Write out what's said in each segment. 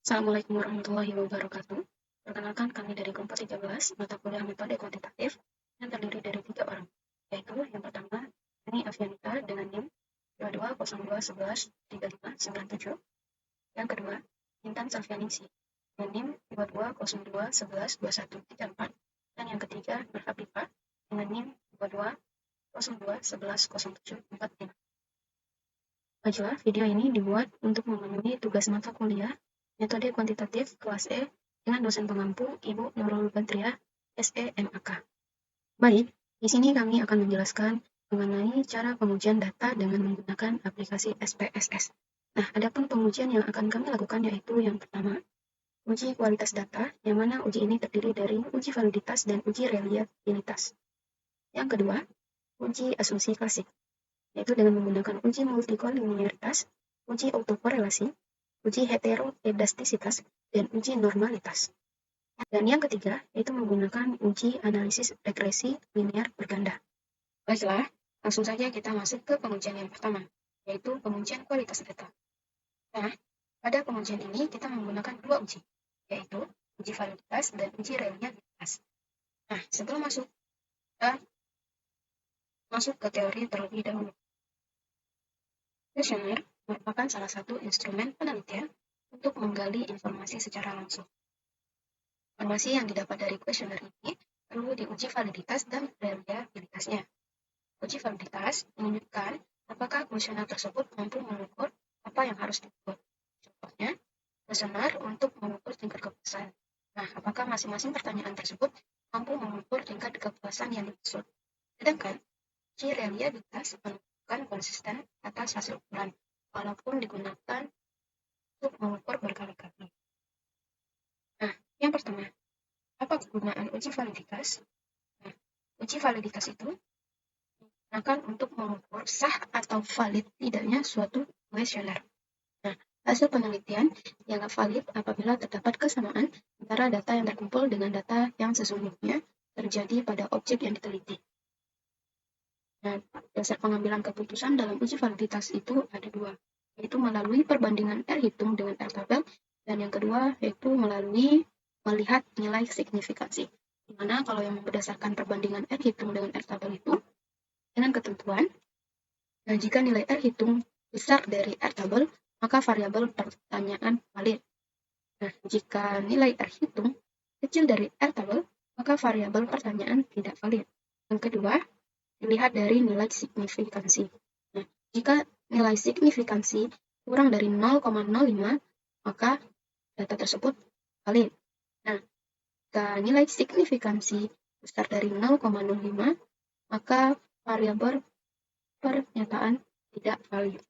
Assalamualaikum warahmatullahi wabarakatuh. Perkenalkan kami dari kelompok 13, mata kuliah metode kuantitatif yang terdiri dari 3 orang, yaitu yang pertama, Ani Afianita dengan NIM 2202113597. Yang kedua, Intan Salvianingsi dengan NIM 2202112134. Dan yang ketiga, Nur Hafifah dengan NIM 2202110745. Baiklah, video ini dibuat untuk memenuhi tugas mata kuliah metode kuantitatif kelas E dengan dosen pengampu Ibu Nurul Badriah, SE MAK. Baik, di sini kami akan menjelaskan mengenai cara pengujian data dengan menggunakan aplikasi SPSS. Nah, adapun pengujian yang akan kami lakukan yaitu yang pertama, uji kualitas data, yang mana uji ini terdiri dari uji validitas dan uji reliabilitas. Yang kedua, uji asumsi klasik, yaitu dengan menggunakan uji multikoliniaritas, uji autokorelasi, uji heterodidastisitas, dan uji normalitas. Dan yang ketiga, yaitu menggunakan uji analisis regresi linear berganda. Baiklah, langsung saja kita masuk ke pengujian yang pertama, yaitu pengujian kualitas data. Nah, pada pengujian ini kita menggunakan dua uji, yaitu uji validitas dan uji reliabilitas. Nah, sebelum masuk, kita masuk ke teori terlebih dahulu. Kuesioner merupakan salah satu instrumen penelitian untuk menggali informasi secara langsung. Informasi yang didapat dari kuesioner ini perlu diuji validitas dan reliabilitasnya. Uji validitas menunjukkan apakah kuesioner tersebut mampu mengukur apa yang harus diukur. Contohnya, kuesioner untuk mengukur tingkat kepuasan. Nah, apakah masing-masing pertanyaan tersebut mampu mengukur tingkat kepuasan yang dimaksud. Sedangkan uji reliabilitas menunjukkan konsisten atas hasil ukuran, walaupun digunakan untuk mengukur berkali-kali. Nah, yang pertama, apa kegunaan uji validitas? Nah, uji validitas itu digunakan untuk mengukur sah atau valid tidaknya suatu kuesioner. Nah, hasil penelitian dianggap valid apabila terdapat kesamaan antara data yang terkumpul dengan data yang sesungguhnya terjadi pada objek yang diteliti. Nah, dasar pengambilan keputusan dalam uji validitas itu ada dua, yaitu melalui perbandingan R hitung dengan R tabel, dan yang kedua yaitu melalui melihat nilai signifikansi. Di mana kalau yang berdasarkan perbandingan R hitung dengan R tabel itu dengan ketentuan, nah jika nilai R hitung besar dari R tabel, maka variabel pertanyaan valid. Nah, jika nilai R hitung kecil dari R tabel, maka variabel pertanyaan tidak valid. Yang kedua, dilihat dari nilai signifikansi. Nah, jika nilai signifikansi kurang dari 0,05, maka data tersebut valid. Nah, jika nilai signifikansi besar dari 0,05, maka variabel pernyataan tidak valid.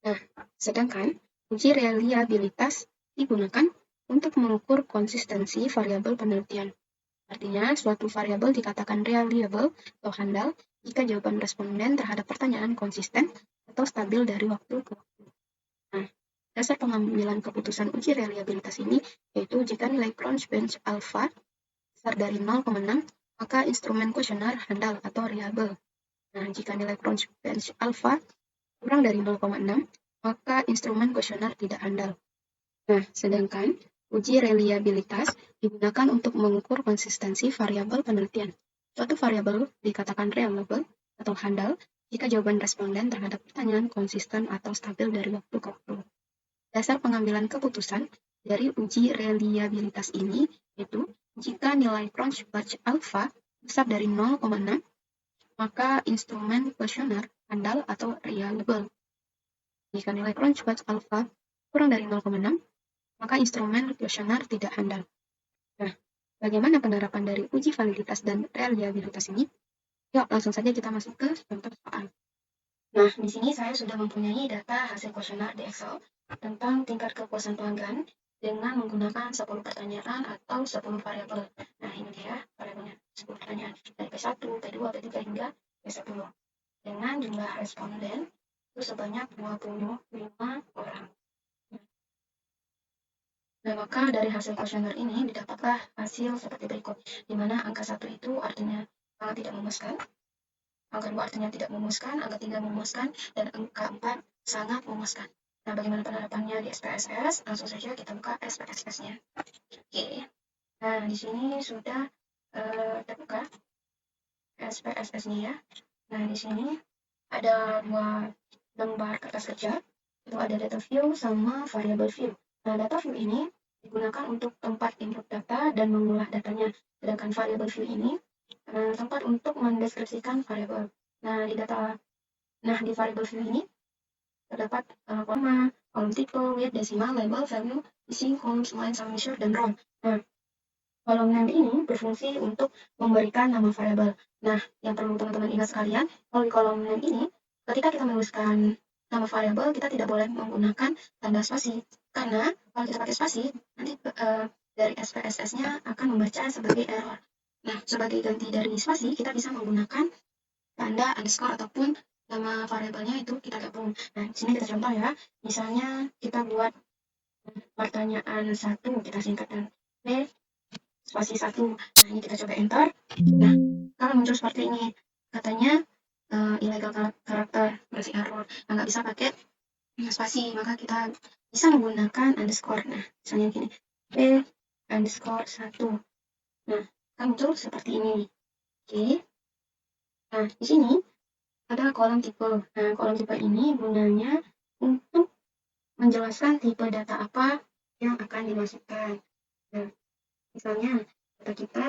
Nah, sedangkan uji reliabilitas digunakan untuk mengukur konsistensi variabel penelitian. Artinya, suatu variabel dikatakan reliable atau handal jika jawaban responden terhadap pertanyaan konsisten atau stabil dari waktu ke waktu. Nah, dasar pengambilan keputusan uji reliabilitas ini yaitu jika nilai Cronch-Bench alpha besar dari 0,6, maka instrumen kuesioner handal atau reliable. Nah, jika nilai Cronch-Bench alpha kurang dari 0,6, maka instrumen kuesioner tidak handal. Nah, sedangkan uji reliabilitas digunakan untuk mengukur konsistensi variabel penelitian. Suatu variabel dikatakan reliable atau handal jika jawaban responden terhadap pertanyaan konsisten atau stabil dari waktu ke waktu. Dasar pengambilan keputusan dari uji reliabilitas ini yaitu jika nilai Cronch-Bench alpha besar dari 0,6, maka instrumen kuesioner handal atau reliable. Jika nilai Cronch-Bench alpha kurang dari 0,6, maka instrumen kuesioner tidak handal. Nah, bagaimana penerapan dari uji validitas dan reliabilitas ini? Yuk, langsung saja kita masuk ke contoh soal. Nah, di sini saya sudah mempunyai data hasil kuesioner di Excel tentang tingkat kepuasan pelanggan dengan menggunakan 10 pertanyaan atau 10 variabel. Nah, ini dia variabelnya, 10 pertanyaan dari P1, P2, P3 hingga P10. Dengan jumlah responden itu sebanyak 25 orang. Nah, maka dari hasil kuesioner ini didapatlah hasil seperti berikut, di mana angka 1 itu artinya sangat tidak memuaskan, angka 2 artinya tidak memuaskan, angka 3 memuaskan, dan angka 4 sangat memuaskan. Nah, bagaimana penerapannya di SPSS? Langsung saja kita buka SPSS-nya. Oke. Nah, di sini sudah terbuka SPSS-nya ya. Nah, di sini ada dua lembar kertas kerja. Itu ada data view sama variable view. Nah, data view ini digunakan untuk tempat input data dan mengolah datanya. Sedangkan variable view ini tempat untuk mendeskripsikan variable. Nah, di variable view ini terdapat kolom tipe, weight, desimal, label, value, isi, columns, line, sum, measure, dan row. Nah, kolom name ini berfungsi untuk memberikan nama variabel. Nah, yang perlu teman-teman ingat sekalian, kalau di kolom name ini, ketika kita menuliskan nama variabel, kita tidak boleh menggunakan tanda spasi. Karena kalau kita pakai spasi, nanti dari SPSS-nya akan membaca sebagai error. Nah, sebagai ganti dari spasi, kita bisa menggunakan tanda underscore ataupun nama variabelnya itu kita gabung. Nah, di sini kita contoh ya. Misalnya kita buat pertanyaan 1, kita singkatkan P spasi 1. Nah, ini kita coba enter. Nah, kalau muncul seperti ini, katanya illegal karakter, berarti error. Nah, nggak bisa pakai spasi, maka kita bisa menggunakan underscore. Nah, misalnya gini, P underscore 1. Nah, kan muncul seperti ini. Oke. Nah, di sini ada kolom tipe. Nah, kolom tipe ini gunanya untuk menjelaskan tipe data apa yang akan dimasukkan. Nah, misalnya data kita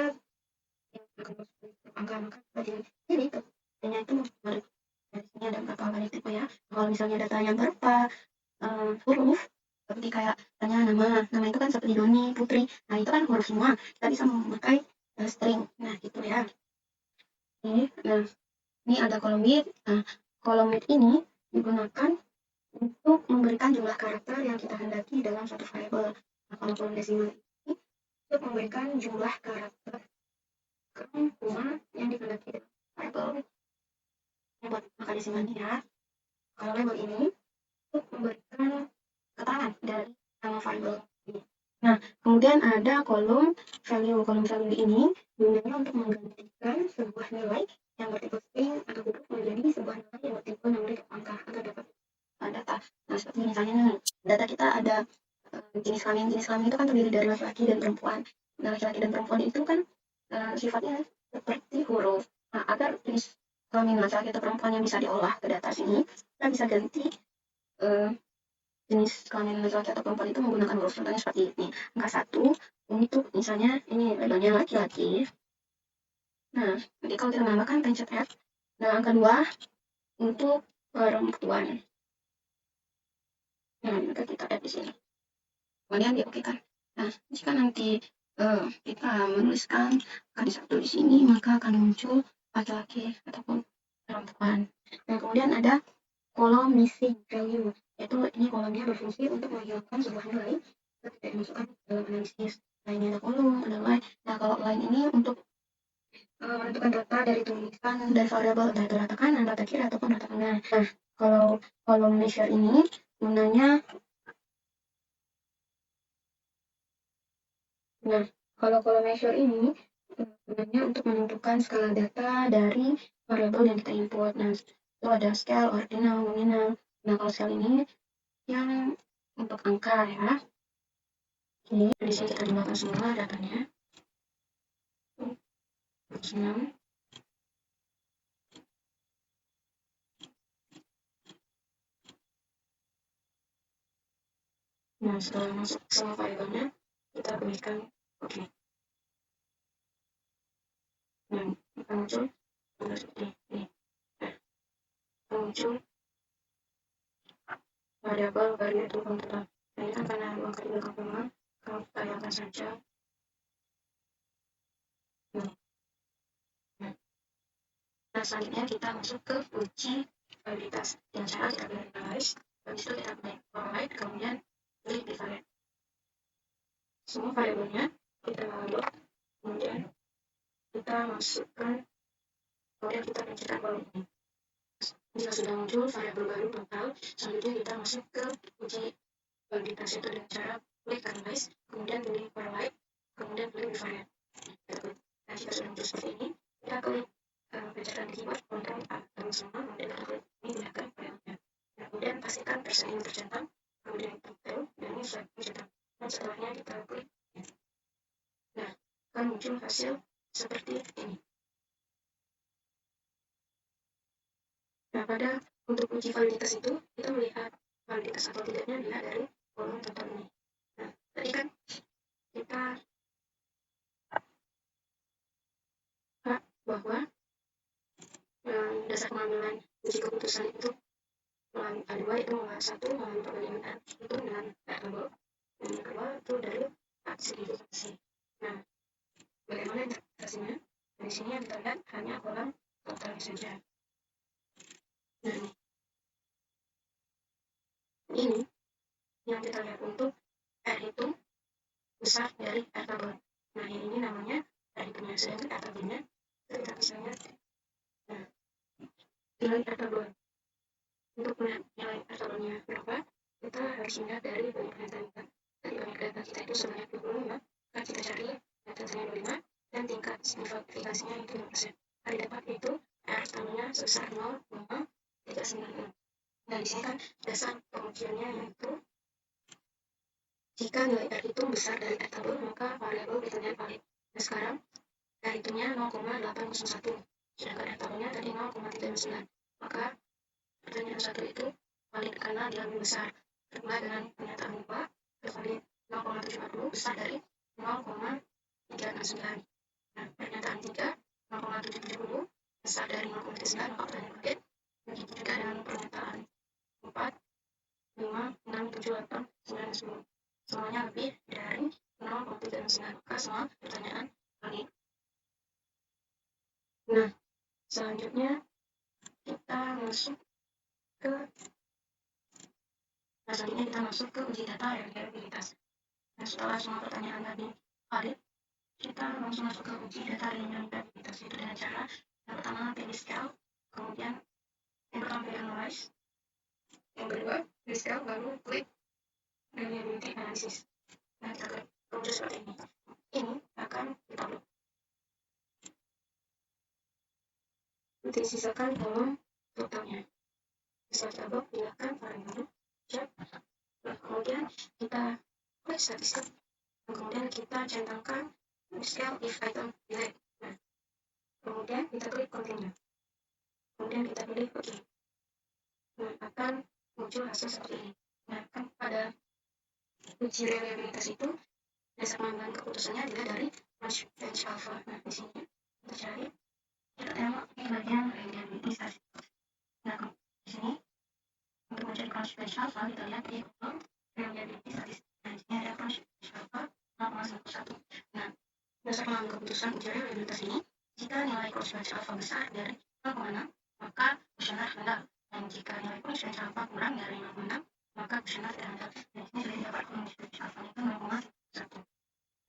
yang akan masuk angka, maka kita pilih datanya itu dari sini ada berapa banyak tipe ya. Kalau misalnya datanya berapa huruf, seperti kayak tanya nama itu kan seperti Doni, Putri. Nah, itu kan huruf semua. Kita bisa memakai string. Nah, gitu ya. Nah, ini ada kolom width. Nah, kolom width ini digunakan untuk memberikan jumlah karakter yang kita hendaki dalam suatu variabel. Nah, kalau kolom desimal ini untuk memberikan jumlah karakter koma yang dikehendaki dalam variabel. Ini buat angka desimalnya ya. Kalau label ini untuk memberikan keterangan dari nama variabel ini. Nah, kemudian ada kolom value. Kolom value ini gunanya untuk menggantikan sebuah nilai yang bertipe string atau huruf menjadi sebuah nilai yang bertipe nomor atau angka agar dapat data. Nah, seperti misalnya nih, data kita ada jenis kelamin. Jenis kelamin itu kan terdiri dari laki-laki dan perempuan. Nah, laki-laki dan perempuan itu kan sifatnya seperti huruf. Nah, agar jenis kelamin laki-laki atau perempuan yang bisa diolah ke data sini, kita bisa ganti jenis kelamin laki-laki atau perempuan itu menggunakan huruf. Contohnya seperti ini. Angka 1 untuk misalnya ini labelnya laki-laki. Nah, nanti kalau kita menambahkan pencet F. Nah, angka 2 untuk perempuan. Nah, maka kita add di sini. Kemudian dia oke kan. Nah, jika nanti kita menuliskan kali 1 di sini, maka akan muncul laki-laki ataupun perempuan. Nah, kemudian ada kolom missing value, yaitu ini kolomnya berfungsi untuk menghilangkan sebuah nilai ketika dimasukkan dalam analisis. Nah, ini ada kolom, ada line. Nah, kalau line ini untuk menentukan data dari tulisan dan variabel, entah itu rata kanan, rata kiri, ataupun rata tengah. Nah, kalau kolom measure ini gunanya Nah, kalau kolom measure ini gunanya untuk menentukan skala data dari variabel yang kita input. Nah, itu ada scale, ordinal, nominal. Nah, kalau scale ini yang untuk angka ya. Ini di sini kita jumlahkan semua datanya. 6. Nah, setelah masuk semua variabelnya, kita berikan oke. Nah, akan muncul seperti ini. Muncul variabel baru itu tetap. Nah, ini kan karena ruang di belakang koma, kalau kita hilangkan saja. Nah, selanjutnya kita masuk ke uji validitas. Yang cara kita pilih analyze, habis itu kita pilih provide, kemudian pilih different. Semua variabelnya kita load, kemudian kita masukkan, kemudian kita pencetkan kolom ini. Jika sudah muncul variabel baru total, selanjutnya kita masuk ke uji validitas itu dengan cara klik analyze, kemudian pilih provide, kemudian pilih different. Nah, jika sudah muncul seperti ini, kita klik pencetkan di keyboard Ctrl A, lalu semua, kemudian kita klik ini pindahkan variabelnya. Kemudian pastikan persen ini tercentang ini set mencetak. Dan setelahnya kita klik. Nah, akan muncul hasil seperti ini. Nah, untuk uji validitas itu, kita melihat validitas atau tidaknya dilihat dari kolom total ini. Nah, tadi kan kita bahwa dasar pengambilan uji keputusan itu melalui A2 itu melalui satu melalui perbandingan itu dengan tabel, dan yang kedua itu dari signifikansi. Nah, bagaimana interpretasinya? Di sini yang kita lihat hanya kolom total saja. Nah, ini yang kita lihat untuk R itu besar dari R tabel. Nah, ini namanya R hitungnya, sedangkan R tabelnya kita bisa lihat. Nah, nilai R tabel. Untuk melihat nilai R tabelnya berapa, kita harus melihat dari banyak data kita. Dari banyak data kita itu sebanyak 25, maka kita cari datanya 25 dan tingkat signifikasinya itu 5%. Hari dapat itu R tabelnya sebesar 0,396. Nah, di sini kan dasar pengujiannya yaitu jika nilai R itu besar dari R tabel, maka variabel ditandai valid. Nah, sekarang R itunya 0,801, sedangkan R tabelnya tadi 0,39. Maka pertanyaan 1 itu valid karena dia lebih besar. Kedua, dengan pernyataan 2, valid 0,740 besar dari 0,369. Nah, pernyataan 3, 0,770 besar dari 0,39, maka pertanyaan valid. Begitu juga dengan pernyataan 4, 5, 6, 7, 8, 9, 10. Semuanya lebih dari 0,39, maka semua pertanyaan valid. Nah, selanjutnya kita masuk ke uji data reliabilitas. Nah, setelah semua pertanyaan tadi valid, kita langsung masuk ke uji data reliabilitas, itu dengan cara yang pertama pilih scale, kemudian yang pertama pilih analyze, yang kedua pilih scale, lalu klik reliability analysis. Nah, kita klik muncul seperti ini. Ini akan kita upload. Disisakan kolom totalnya. Bisa coba pindahkan variabel cek. Nah, kemudian kita klik statistik. Kemudian kita centangkan scale if item delete. Nah, kemudian kita klik continue. Kemudian kita pilih OK. Nah, akan muncul hasil seperti ini. Nah, kan pada uji reliabilitas itu dasar pengambilan keputusannya dilihat dari bench alpha. Nah, di sini kita cari, kita tengok di bagian reliability statistik. Nah, di sini untuk mencari bench alpha kita lihat di kolom reliability statistik. Nah, di sini ada bench alpha 0,11. Nah, dasar pengambilan keputusan uji reliabilitas ini, jika nilai bench alpha besar dari 0,6, maka kuesioner handal. Dan jika nilai bench alpha kurang dari 0,6, maka kuesioner tidak handal. Dan di sini sudah dapat bench alpha itu 0,1.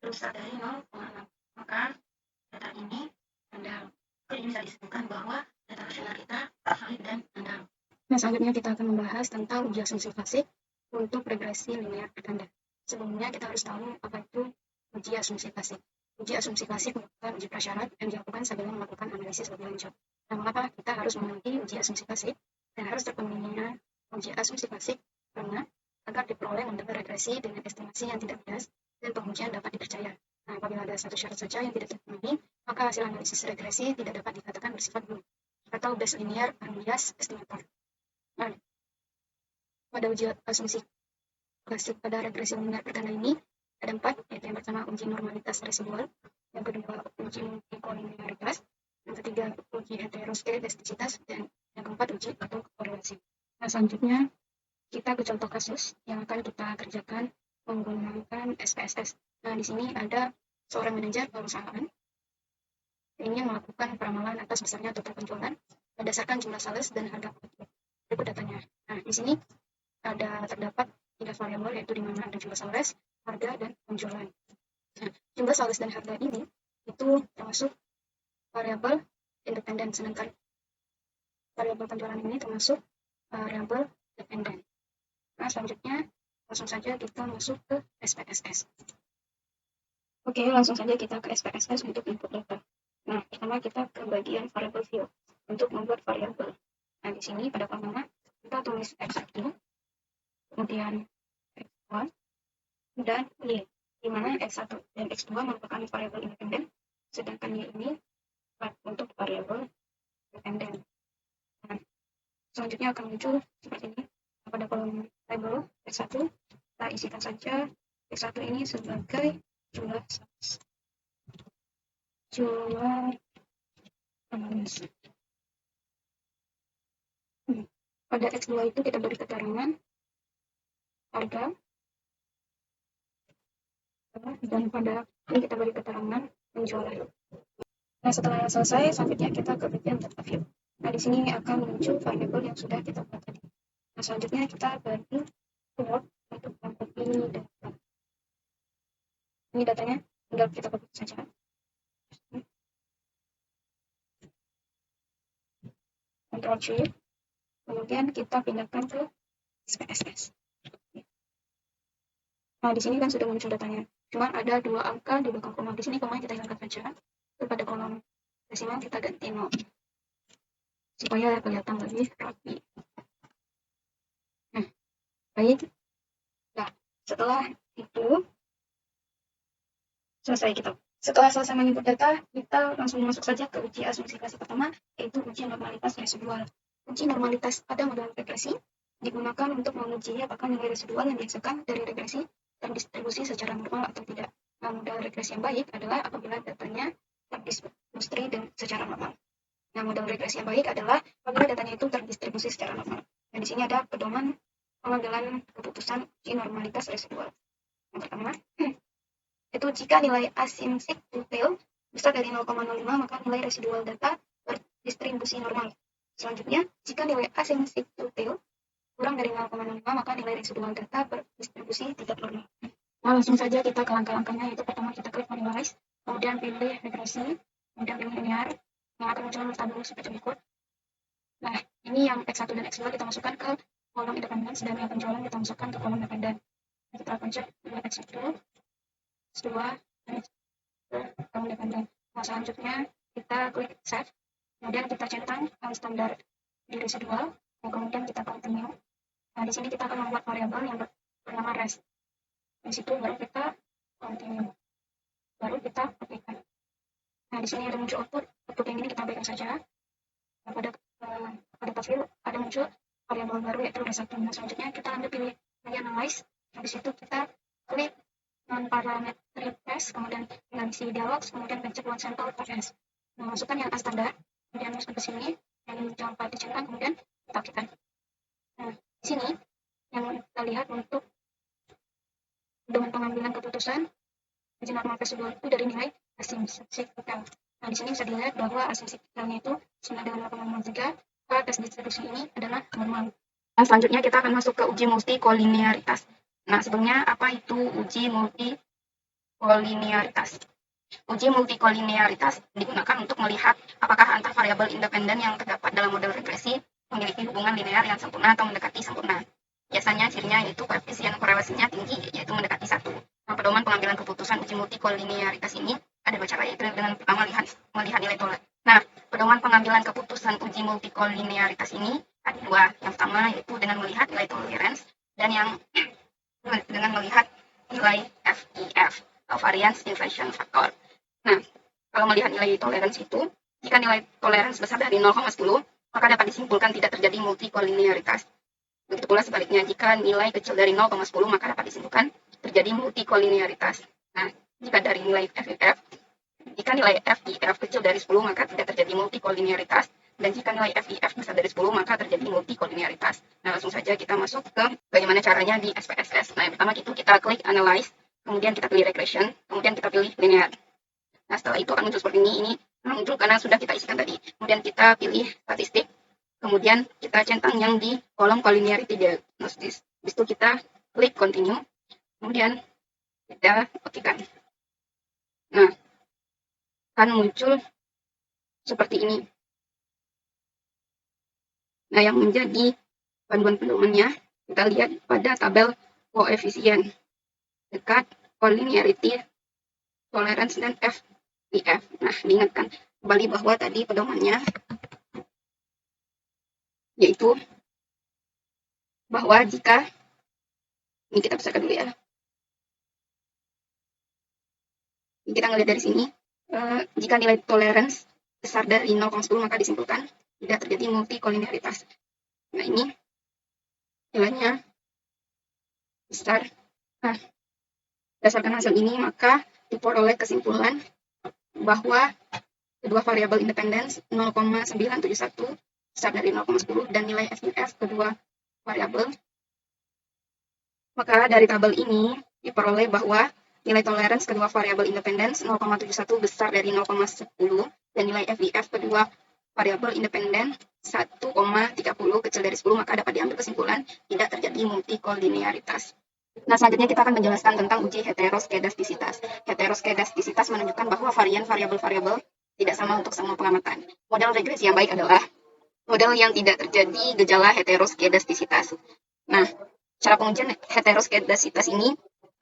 Terus dari 0,6, maka data ini handal. Jadi bisa disebutkan bahwa data kuesioner kita valid dan handal. Nah, selanjutnya kita akan membahas tentang uji asumsi klasik untuk regresi linear berganda. Sebelumnya kita harus tahu apa itu uji asumsi klasik. Uji asumsi klasik merupakan uji prasyarat yang dilakukan sebelum melakukan analisis lebih lanjut. Nah, mengapa kita harus memenuhi uji asumsi klasik dan harus terpenuhinya uji asumsi klasik? Karena agar diperoleh model regresi dengan estimasi yang tidak bias dan pengujian dapat dipercaya. Nah, apabila ada satu syarat saja yang tidak terpenuhi, maka hasil analisis regresi tidak dapat dikatakan bersifat buruk atau base linear unbiased estimator. Nah, pada uji asumsi klasik pada regresi linear berganda ini ada 4, yaitu yang pertama uji normalitas residual, yang kedua uji multikoliniaritas, yang ketiga uji heteroskedastisitas, dan yang keempat uji autokorelasi. Nah, selanjutnya kita ke contoh kasus yang akan kita kerjakan menggunakan SPSS. Nah, di sini ada seorang manajer perusahaan ingin melakukan peramalan atas besarnya total penjualan berdasarkan jumlah sales dan harga produk. Berikut datanya. Nah, di sini terdapat 3 variabel, yaitu di mana ada jumlah sales, harga, dan penjualan. Nah, jumlah sales dan harga ini itu termasuk variabel independen, sedangkan variabel penjualan ini termasuk variabel dependen. Nah, selanjutnya langsung saja kita masuk ke SPSS. Oke, langsung saja kita ke SPSS untuk input data. Nah, pertama kita ke bagian variable field untuk membuat variabel. Nah, di sini pada kolom kita tulis X1, kemudian X1, dan Y, di mana X1 dan X2 merupakan variabel independen, sedangkan Y ini untuk variabel dependen. Nah, selanjutnya akan muncul seperti ini. Pada kolom label X1, kita isikan saja X1 ini sebagai jumlah analis. Pada X2 itu kita beri keterangan harga, dan pada ini kita beri keterangan penjualan. Nah, setelah selesai, selanjutnya kita ke bagian data view. Nah, di sini akan muncul variabel yang sudah kita buat tadi. Nah, selanjutnya kita beri keyword untuk mengcopy data. Ini datanya, tinggal kita copy saja. Ctrl C, kemudian kita pindahkan ke SPSS. Nah, di sini kan sudah muncul datanya. Cuma ada 2 angka di belakang koma. Di sini komanya kita hilangkan saja. Pada kolom desimal kita ganti 0. Supaya kelihatan lebih rapi. Nah, baik. Nah, setelah itu, setelah selesai menginput data, kita langsung masuk saja ke uji asumsi klase pertama, yaitu uji normalitas residual. Uji normalitas pada model regresi digunakan untuk menguji apakah nilai residual yang dihasilkan dari regresi terdistribusi secara normal atau tidak. Nah, model regresi yang baik adalah apabila datanya terdistribusi secara normal. Nah, model regresi yang baik adalah apabila datanya itu terdistribusi secara normal. Dan di sini ada pedoman pengambilan keputusan uji normalitas residual. Yang pertama, itu jika nilai asymmetric detail besar dari 0,05 maka nilai residual data berdistribusi normal. Selanjutnya, jika nilai asymmetric detail kurang dari 0,05 maka nilai residual data berdistribusi tidak normal. Nah, langsung saja kita ke langkah-langkahnya, yaitu pertama kita klik analyze, kemudian pilih regresi, kemudian pilih linear, yang akan muncul tabel seperti berikut. Nah, ini yang X1 dan X2 kita masukkan ke kolom independen, dan yang penjualan kita masukkan ke kolom dependen. Kita pencet X1, X2, dan kolom dependen. Nah, selanjutnya kita klik save, kemudian kita centang standar di residual, dan kemudian kita continue. Nah, di sini kita akan membuat variabel yang bernama rest. Di situ baru kita continue, baru kita aplikasikan. Nah, di sini ada muncul output yang ini kita abaikan saja. Nah, pada view ada muncul variabel baru yaitu rest1. Nah, selanjutnya kita ambil pilih analyze. Habis itu kita klik non-parametric test, kemudian tinggal isi dialog, kemudian pencet one sample test. Nah, masukkan yang A standar, kemudian masuk ke sini, dan jangan lupa dicentang, kemudian kita aktifkan. Nah, di sini yang kita lihat untuk dengan pengambilan keputusan uji normal residual itu dari nilai asymmetric detail. Nah, di sini bisa dilihat bahwa asymmetric detailnya itu sama dengan 0,03, maka tes distribusi ini adalah normal. Nah, selanjutnya kita akan masuk ke uji multikolinearitas. Nah, sebelumnya apa itu uji multikolinearitas? Uji multikolinearitas digunakan untuk melihat apakah antar variabel independen yang terdapat dalam model regresi memiliki hubungan linear yang sempurna atau mendekati sempurna. Biasanya cirinya yaitu koefisien korelasinya tinggi, yaitu mendekati 1. Nah, pedoman pengambilan keputusan uji multikolinearitas ini ada 2 cara, yaitu dengan pertama melihat nilai toleransi. Nah, pedoman pengambilan keputusan uji multikolinearitas ini ada 2. Yang pertama yaitu dengan melihat nilai tolerance, dan yang dengan melihat nilai FIF atau variance inflation factor. Nah, kalau melihat nilai toleransi itu, jika nilai toleransi besar dari 0,10, maka dapat disimpulkan tidak terjadi multikolinearitas. Begitu pula sebaliknya, jika nilai kecil dari 0,10, maka dapat disimpulkan terjadi multikolinearitas. Nah, jika dari nilai FIF, jika nilai FIF kecil dari 10, maka tidak terjadi multikolinearitas. Dan jika nilai FIF besar dari 10, maka terjadi multikolinearitas. Nah, langsung saja kita masuk ke bagaimana caranya di SPSS. Nah, yang pertama itu kita klik analyze, kemudian kita pilih regression, kemudian kita pilih linear. Nah, setelah itu akan muncul seperti ini. Ini muncul karena sudah kita isikan tadi. Kemudian kita pilih statistik, kemudian kita centang yang di kolom collinearity diagnosis. Habis itu kita klik continue, kemudian kita ketikkan. Nah, akan muncul seperti ini. Nah, yang menjadi panduan pedomannya, kita lihat pada tabel koefisien dekat collinearity, tolerance, dan FIF. Nah, diingatkan kembali bahwa tadi pedomannya yaitu bahwa jika, ini kita besarkan dulu ya, Kita ngelihat dari sini, jika nilai tolerance besar dari 0,10 maka disimpulkan tidak terjadi multikolinearitas. Nah, ini nilainya besar. Nah, berdasarkan hasil ini maka diperoleh kesimpulan bahwa kedua variabel independen 0,971 besar dari 0,10 dan nilai FUF kedua variabel. Maka dari tabel ini diperoleh bahwa nilai tolerance kedua variabel independen 0,71 besar dari 0,10 dan nilai FIF kedua variabel independen 1,30 kecil dari 10, maka dapat diambil kesimpulan tidak terjadi multikolinearitas. Nah, selanjutnya kita akan menjelaskan tentang uji heteroskedastisitas. Heteroskedastisitas menunjukkan bahwa varian variabel-variabel tidak sama untuk semua pengamatan. Model regresi yang baik adalah model yang tidak terjadi gejala heteroskedastisitas. Nah, cara pengujian heteroskedastisitas ini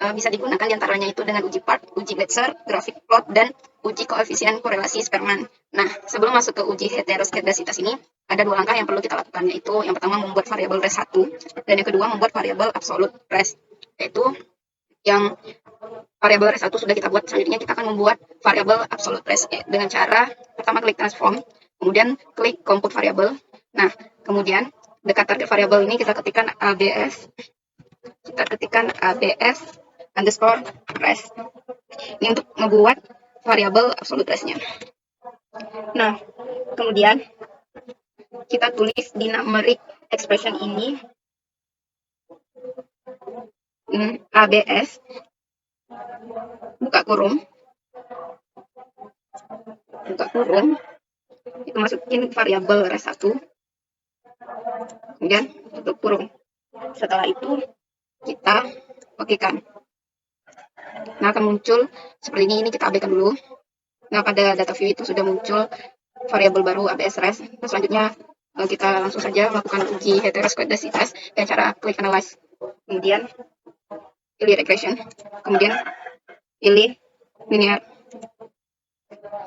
bisa digunakan diantaranya itu dengan uji part, uji Gletser, grafik plot, dan uji koefisien korelasi Spearman. Nah, sebelum masuk ke uji heteroskedastisitas ini, ada dua langkah yang perlu kita lakukan, yaitu yang pertama membuat variabel res 1, dan yang kedua membuat variabel absolute res, yaitu yang variabel res 1 sudah kita buat. Selanjutnya kita akan membuat variabel absolute res dengan cara pertama klik transform, kemudian klik compute variabel. Nah, kemudian dekat target variabel ini kita ketikkan ABS underscore res. Ini untuk membuat variabel absolute res-nya. Nah, kemudian kita tulis di numeric expression ini ABS buka kurung itu masukin variabel res 1, kemudian tutup kurung. Setelah itu kita okekan. Nah, akan muncul seperti ini kita abaikan dulu. Nah, pada data view itu sudah muncul variabel baru ABS res. Nah, selanjutnya kita langsung saja melakukan uji heteroskedastisitas dengan cara klik analyze, kemudian pilih regression, kemudian pilih linear.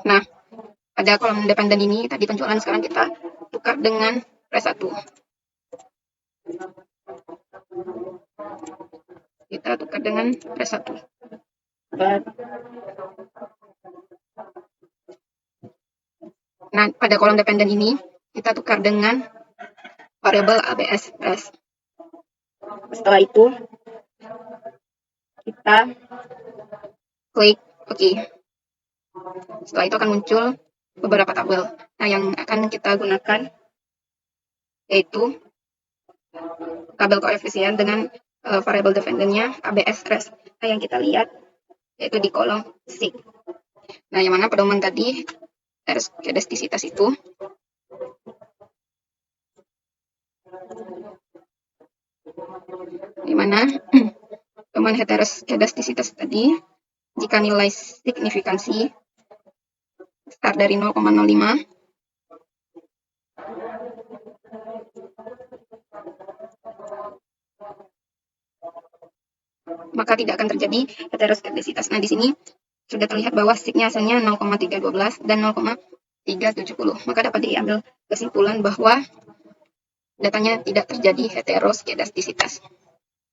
Nah, pada kolom independen ini tadi penjualan, sekarang kita tukar dengan res 1. Kita tukar dengan res 1. Nah, pada kolom dependen ini kita tukar dengan variabel ABS res. Setelah itu kita klik OK. Setelah itu akan muncul beberapa tabel. Nah, yang akan kita gunakan yaitu tabel koefisien dengan variabel dependennya ABS res. Nah, yang kita lihat yaitu di kolom sig. Nah, yang mana pedoman tadi heteroskedastisitas itu di mana pedoman heteroskedastisitas tadi jika nilai signifikansi besar dari 0,05 maka tidak akan terjadi heteroskedastisitas. Nah, di sini sudah terlihat bahwa signya hasilnya 0,312 dan 0,370. Maka dapat diambil kesimpulan bahwa datanya tidak terjadi heteroskedastisitas.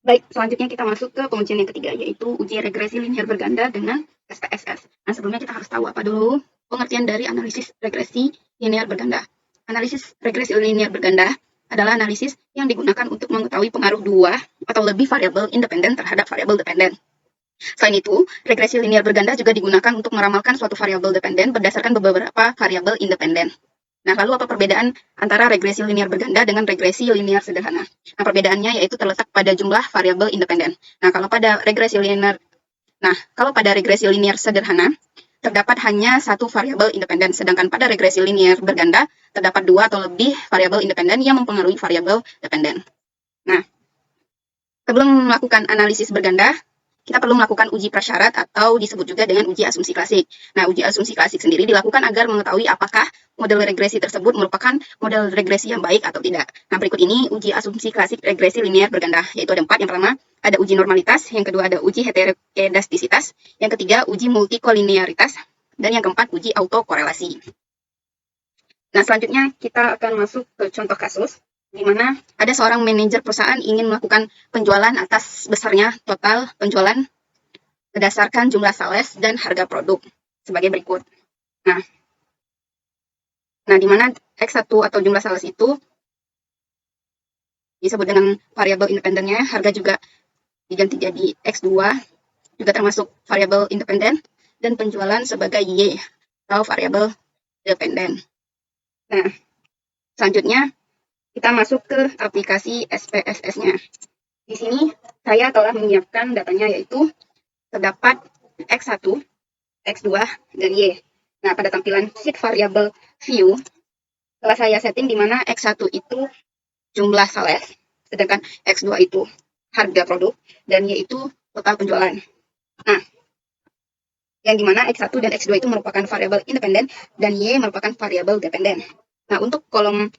Baik, selanjutnya kita masuk ke pengujian yang ketiga, yaitu uji regresi linear berganda dengan SPSS. Nah, sebelumnya kita harus tahu apa dulu pengertian dari analisis regresi linear berganda. Analisis regresi linear berganda adalah analisis yang digunakan untuk mengetahui pengaruh dua atau lebih variabel independen terhadap variabel dependen. Selain itu, regresi linear berganda juga digunakan untuk meramalkan suatu variabel dependen berdasarkan beberapa variabel independen. Nah, lalu apa perbedaan antara regresi linear berganda dengan regresi linear sederhana? Nah, perbedaannya yaitu terletak pada jumlah variabel independen. Nah, kalau pada regresi linear sederhana terdapat hanya satu variabel independen, sedangkan pada regresi linear berganda terdapat dua atau lebih variabel independen yang mempengaruhi variabel dependen. Nah, sebelum melakukan analisis berganda, kita perlu melakukan uji prasyarat atau disebut juga dengan uji asumsi klasik. Nah, uji asumsi klasik sendiri dilakukan agar mengetahui apakah model regresi tersebut merupakan model regresi yang baik atau tidak. Nah, berikut ini uji asumsi klasik regresi linear berganda, yaitu ada 4. Yang pertama, ada uji normalitas. Yang kedua, ada uji heteroskedastisitas. Yang ketiga, uji multikolinearitas. Dan yang keempat, uji autokorelasi. Nah, selanjutnya kita akan masuk ke contoh kasus, di mana ada seorang manajer perusahaan ingin melakukan penjualan atas besarnya total penjualan berdasarkan jumlah sales dan harga produk sebagai berikut. Nah, di mana X1 atau jumlah sales itu disebut dengan variabel independennya, harga juga diganti jadi X2, juga termasuk variabel independen, dan penjualan sebagai Y atau variabel dependen. Nah, selanjutnya kita masuk ke aplikasi SPSS-nya. Di sini saya telah menyiapkan datanya, yaitu terdapat X1, X2, dan Y. Nah, pada tampilan sheet variable view, telah saya setting di mana X1 itu jumlah sales, sedangkan X2 itu harga produk, dan Y itu total penjualan. Nah, yang dimana X1 dan X2 itu merupakan variabel independen, dan Y merupakan variabel dependen. Nah, untuk kolom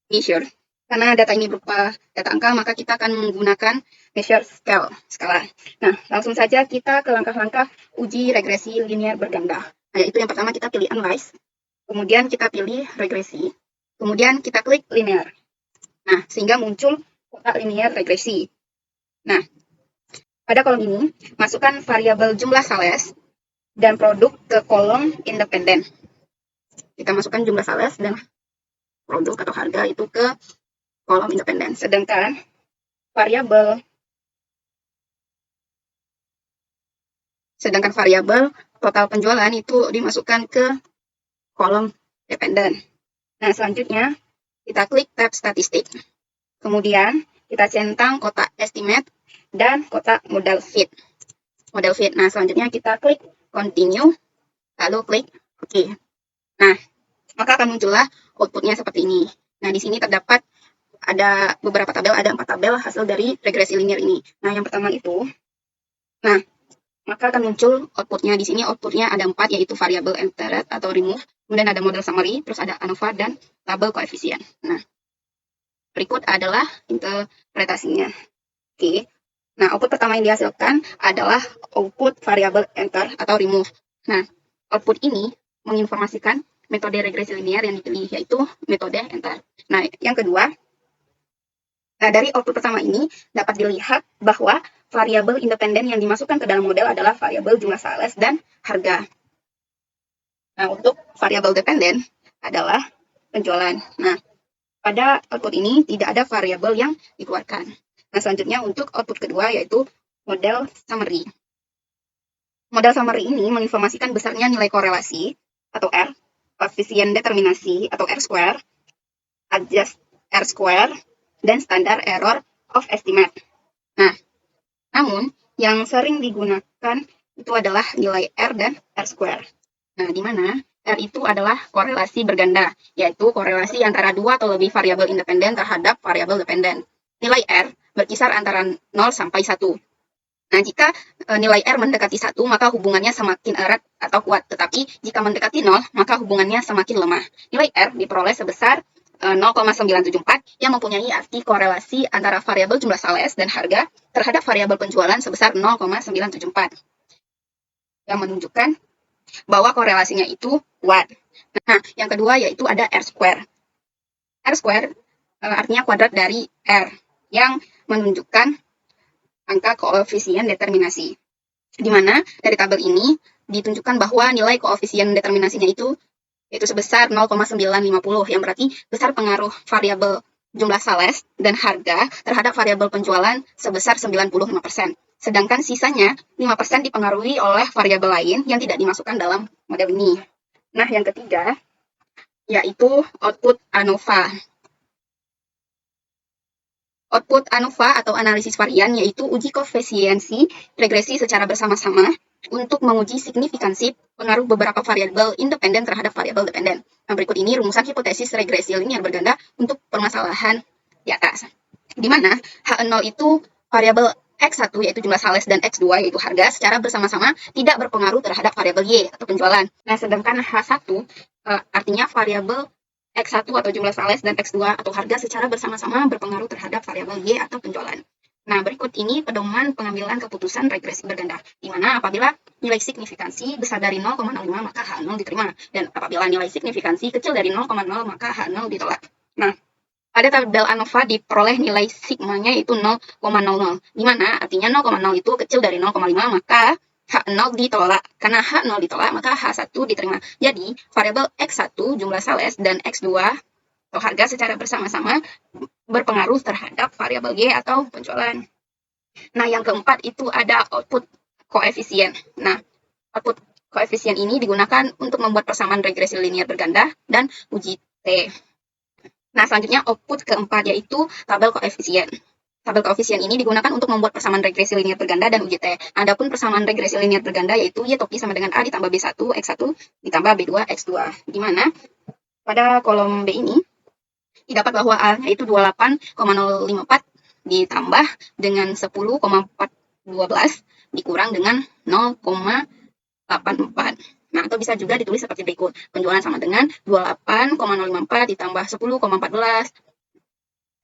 measure, karena data ini berupa data angka, maka kita akan menggunakan measure skala. Nah, langsung saja kita ke langkah-langkah uji regresi linear berganda. Nah, yaitu yang pertama kita pilih analyze, kemudian kita pilih regresi, kemudian kita klik linear. Nah, sehingga muncul kotak linear regresi. Nah, pada kolom ini, masukkan variabel jumlah sales dan produk ke kolom independen. Kita masukkan jumlah sales dan produk atau harga itu ke kolom independen. Sedangkan variabel total penjualan itu dimasukkan ke kolom dependen. Nah, selanjutnya kita klik tab statistik. Kemudian kita centang kotak estimate dan kotak model fit. Nah, selanjutnya kita klik continue, lalu klik OK. Nah, maka akan muncullah outputnya seperti ini. Nah, di sini terdapat ada beberapa tabel, ada 4 tabel hasil dari regresi linear ini. Nah, yang pertama itu, maka akan muncul outputnya. Di sini outputnya ada 4, yaitu variabel entered atau remove, kemudian ada model summary, terus ada ANOVA, dan tabel koefisien. Nah, berikut adalah interpretasinya. Oke. Nah, output pertama yang dihasilkan adalah output variabel enter atau remove. Nah, output ini menginformasikan metode regresi linear yang dipilih, yaitu metode enter. Nah, yang kedua, dari output pertama ini dapat dilihat bahwa variabel independen yang dimasukkan ke dalam model adalah variabel jumlah sales dan harga. Nah, untuk variabel dependen adalah penjualan. Nah, pada output ini tidak ada variabel yang dikeluarkan. Nah, selanjutnya untuk output kedua, yaitu model summary. Model summary ini menginformasikan besarnya nilai korelasi atau R, koefisien determinasi atau R square, adjust R square, dan standar error of estimate. Nah, namun yang sering digunakan itu adalah nilai R dan R square. Nah, di mana R itu adalah korelasi berganda, yaitu korelasi antara 2 atau lebih variabel independen terhadap variabel dependen. Nilai R berkisar antara 0 sampai 1. Nah, jika nilai R mendekati 1, maka hubungannya semakin erat atau kuat. Tetapi jika mendekati 0, maka hubungannya semakin lemah. Nilai R diperoleh sebesar 0,974 yang mempunyai arti korelasi antara variabel jumlah sales dan harga terhadap variabel penjualan sebesar 0,974. Yang menunjukkan bahwa korelasinya itu kuat. Nah, yang kedua yaitu ada R square. R square artinya kuadrat dari R yang menunjukkan angka koefisien determinasi. Di mana dari tabel ini ditunjukkan bahwa nilai koefisien determinasinya itu sebesar 0,950, yang berarti besar pengaruh variabel jumlah sales dan harga terhadap variabel penjualan sebesar 95%. Sedangkan sisanya 5% dipengaruhi oleh variabel lain yang tidak dimasukkan dalam model ini. Nah, yang ketiga yaitu output ANOVA. Output ANOVA atau analisis varian yaitu uji koefisiensi regresi secara bersama-sama untuk menguji signifikansi pengaruh beberapa variabel independen terhadap variabel dependen. Nah, berikut ini rumusan hipotesis regresi linear berganda untuk permasalahan di atas. Di mana H0 itu variabel X1 yaitu jumlah sales dan X2 yaitu harga secara bersama-sama tidak berpengaruh terhadap variabel Y atau penjualan. Nah, sedangkan H1 artinya variabel X1 atau jumlah sales dan X2 atau harga secara bersama-sama berpengaruh terhadap variabel Y atau penjualan. Nah, berikut ini pedoman pengambilan keputusan regresi berganda, di mana apabila nilai signifikansi besar dari 0,05 maka H0 diterima, dan apabila nilai signifikansi kecil dari 0,0 maka H0 ditolak. Nah, pada tabel ANOVA diperoleh nilai sigmanya itu 0,00, di mana artinya 0,0 itu kecil dari 0,5 maka H0 ditolak. Karena H0 ditolak, maka H1 diterima. Jadi, variabel X1 jumlah sales dan X2 atau harga secara bersama-sama berpengaruh terhadap variabel Y atau penjualan. Nah, yang keempat itu ada output koefisien. Nah, output koefisien ini digunakan untuk membuat persamaan regresi linier berganda dan uji T. Nah, selanjutnya output keempat yaitu tabel koefisien. Tabel koefisien ini digunakan untuk membuat persamaan regresi linier berganda dan uji T. Adapun persamaan regresi linier berganda yaitu Y topi sama dengan A ditambah B1, X1 ditambah B2, X2. Di mana pada kolom B ini didapat bahwa A-nya itu 28,054 ditambah dengan 10,412 dikurang dengan 0,84. Nah, atau bisa juga ditulis seperti berikut. Penjualan sama dengan 28,054 ditambah 10,14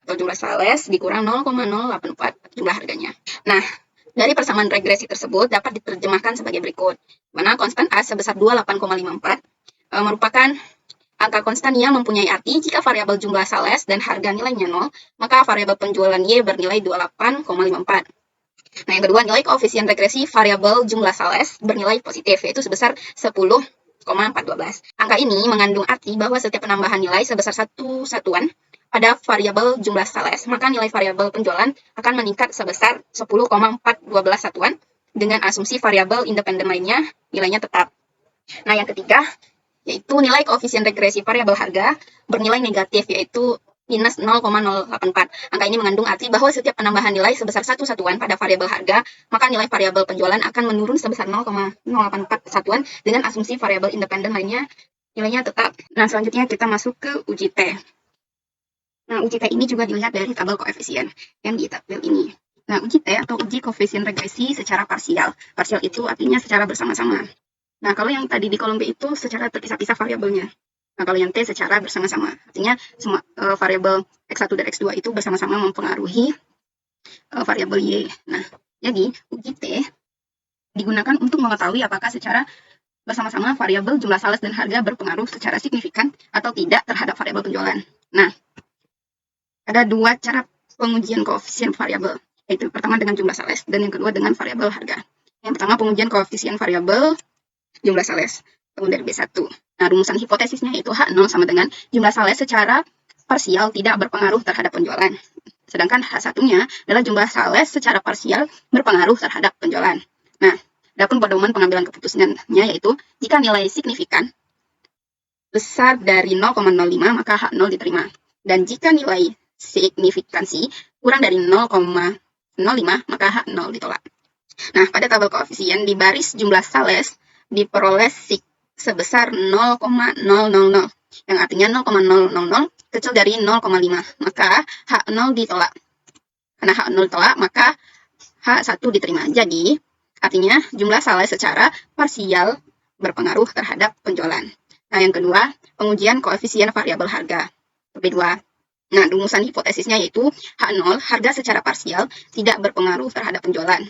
atau jumlah sales dikurang 0,084 jumlah harganya. Nah, dari persamaan regresi tersebut dapat diterjemahkan sebagai berikut. Mana konstan A sebesar 28,54 merupakan angka konstan yang mempunyai arti jika variabel jumlah sales dan harga nilainya 0, maka variabel penjualan Y bernilai 28,54. Nah, yang kedua, nilai koefisien regresi variabel jumlah sales bernilai positif, yaitu sebesar 10,412. Angka ini mengandung arti bahwa setiap penambahan nilai sebesar satu satuan pada variabel jumlah sales, maka nilai variabel penjualan akan meningkat sebesar 10,412 satuan dengan asumsi variabel independen lainnya nilainya tetap. Nah, yang ketiga, yaitu nilai koefisien regresi variabel harga bernilai negatif, yaitu minus 0,084. Angka ini mengandung arti bahwa setiap penambahan nilai sebesar satu satuan pada variabel harga, maka nilai variabel penjualan akan menurun sebesar 0,084 satuan dengan asumsi variabel independen lainnya nilainya tetap. Nah, selanjutnya kita masuk ke uji T. Nah, uji T ini juga dilihat dari tabel koefisien yang di tabel ini. Nah, uji T atau uji koefisien regresi secara parsial. Parsial itu artinya secara bersama-sama. Nah, kalau yang tadi di kolom B itu secara terpisah-pisah variabelnya. Nah, kalau yang T secara bersama-sama. Artinya semua variabel X1 dan X2 itu bersama-sama mempengaruhi variabel Y. Nah, jadi uji T digunakan untuk mengetahui apakah secara bersama-sama variabel jumlah sales dan harga berpengaruh secara signifikan atau tidak terhadap variabel penjualan. Nah, ada dua cara pengujian koefisien variabel, yaitu pertama dengan jumlah sales dan yang kedua dengan variabel harga. Yang pertama pengujian koefisien variabel jumlah sales, bangun dari B1. Nah, rumusan hipotesisnya yaitu H0 sama dengan jumlah sales secara parsial tidak berpengaruh terhadap penjualan. Sedangkan H1-nya adalah jumlah sales secara parsial berpengaruh terhadap penjualan. Nah, adapun pedoman pengambilan keputusannya yaitu jika nilai signifikan besar dari 0,05 maka H0 diterima. Dan jika nilai signifikansi kurang dari 0,05 maka H0 ditolak. Nah, pada tabel koefisien di baris jumlah sales diperoleh sebesar 0,000 yang artinya 0,000 kecil dari 0,5 maka H0 ditolak. Karena H0 ditolak maka H1 diterima. Jadi artinya jumlah sales secara parsial berpengaruh terhadap penjualan. Nah, yang kedua pengujian koefisien variabel harga. B2. Nah, rumusan hipotesisnya yaitu H0 harga secara parsial tidak berpengaruh terhadap penjualan.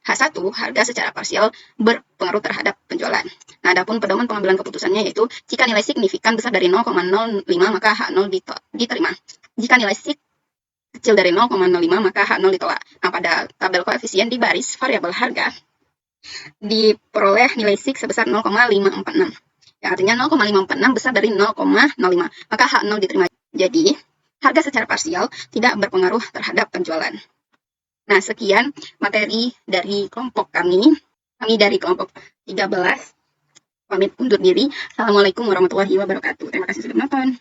H1, harga secara parsial berpengaruh terhadap penjualan. Nah, adapun pedoman pengambilan keputusannya yaitu jika nilai signifikan besar dari 0,05 maka H0 diterima. Jika nilai kecil dari 0,05 maka H0 ditolak. Nah, pada tabel koefisien di baris variabel harga diperoleh nilai sebesar 0,546. Yang artinya 0,546 besar dari 0,05 maka H0 diterima. Jadi, harga secara parsial tidak berpengaruh terhadap penjualan. Nah, sekian materi dari kelompok kami. Kami dari kelompok 13. Pamit undur diri. Assalamualaikum warahmatullahi wabarakatuh. Terima kasih sudah menonton.